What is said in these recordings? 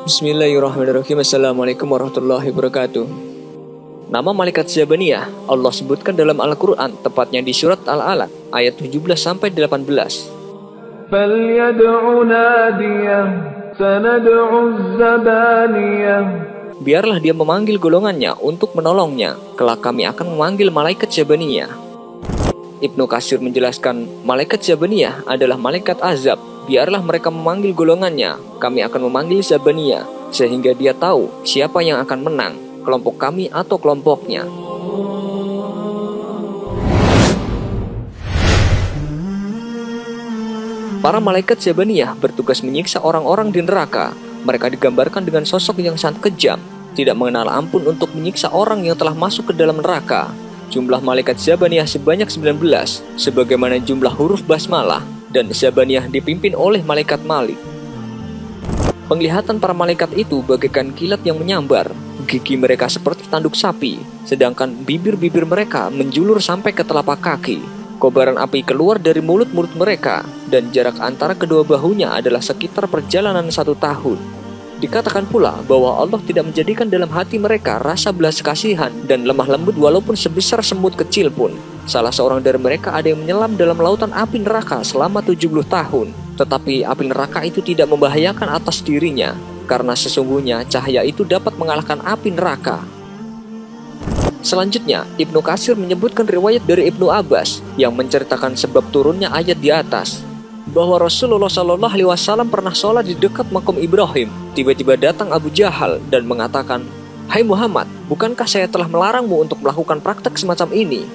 Bismillahirrahmanirrahim. Assalamualaikum warahmatullahi wabarakatuh. Nama malaikat Zabaniyah Allah sebutkan dalam Al-Quran, tepatnya di surat Al-Alaq ayat 17-18. Biarlah dia memanggil golongannya untuk menolongnya, kelak kami akan memanggil malaikat Zabaniyah. Ibnu Katsir menjelaskan, malaikat Zabaniyah adalah malaikat azab. Biarlah mereka memanggil golongannya, kami akan memanggil Zabaniyah, sehingga dia tahu siapa yang akan menang, kelompok kami atau kelompoknya. Para malaikat Zabaniyah bertugas menyiksa orang-orang di neraka. Mereka digambarkan dengan sosok yang sangat kejam, tidak mengenal ampun untuk menyiksa orang yang telah masuk ke dalam neraka. Jumlah malaikat Zabaniyah sebanyak 19, sebagaimana jumlah huruf basmalah, dan Zabaniyah dipimpin oleh malaikat Malik. Penglihatan para malaikat itu bagaikan kilat yang menyambar. Gigi mereka seperti tanduk sapi, sedangkan bibir-bibir mereka menjulur sampai ke telapak kaki. Kobaran api keluar dari mulut-mulut mereka, dan jarak antara kedua bahunya adalah sekitar perjalanan 1 tahun. Dikatakan pula bahwa Allah tidak menjadikan dalam hati mereka rasa belas kasihan dan lemah lembut walaupun sebesar semut kecil pun. Salah seorang dari mereka ada yang menyelam dalam lautan api neraka selama 70 tahun. Tetapi api neraka itu tidak membahayakan atas dirinya, karena sesungguhnya cahaya itu dapat mengalahkan api neraka. Selanjutnya, Ibnu Katsir menyebutkan riwayat dari Ibnu Abbas yang menceritakan sebab turunnya ayat di atas, bahwa Rasulullah SAW pernah sholat di dekat makam Ibrahim. Tiba-tiba datang Abu Jahal dan mengatakan, "Hai Muhammad, bukankah saya telah melarangmu untuk melakukan praktek semacam ini?"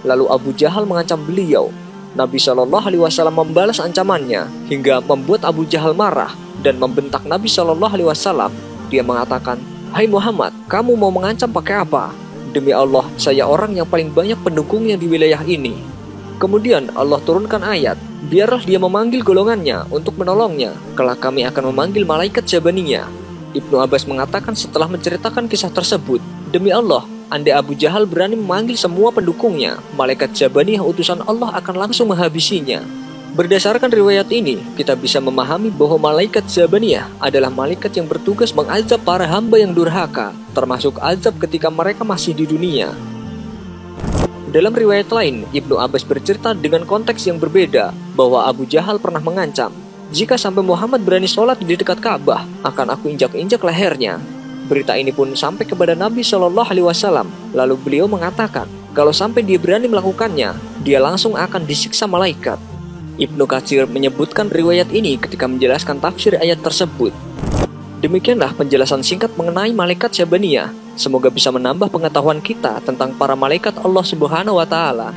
Lalu Abu Jahal mengancam beliau. Nabi SAW membalas ancamannya hingga membuat Abu Jahal marah dan membentak Nabi SAW. Dia mengatakan, "Hai Muhammad, kamu mau mengancam pakai apa? Demi Allah, saya orang yang paling banyak pendukungnya di wilayah ini." Kemudian Allah turunkan ayat, biarlah dia memanggil golongannya untuk menolongnya, kelak kami akan memanggil malaikat Zabaniyah. Ibnu Abbas mengatakan setelah menceritakan kisah tersebut, demi Allah, andai Abu Jahal berani memanggil semua pendukungnya, malaikat Zabaniyah utusan Allah akan langsung menghabisinya. Berdasarkan riwayat ini, kita bisa memahami bahwa malaikat Zabaniyah adalah malaikat yang bertugas mengazab para hamba yang durhaka, termasuk azab ketika mereka masih di dunia. Dalam riwayat lain, Ibnu Abbas bercerita dengan konteks yang berbeda bahwa Abu Jahal pernah mengancam, "Jika sampai Muhammad berani sholat di dekat Ka'bah, akan aku injak-injak lehernya." Berita ini pun sampai kepada Nabi SAW. Lalu beliau mengatakan, kalau sampai dia berani melakukannya, dia langsung akan disiksa malaikat. Ibnu Katsir menyebutkan riwayat ini ketika menjelaskan tafsir ayat tersebut. Demikianlah penjelasan singkat mengenai malaikat Zabaniyah. Semoga bisa menambah pengetahuan kita tentang para malaikat Allah Subhanahu wa Ta'ala.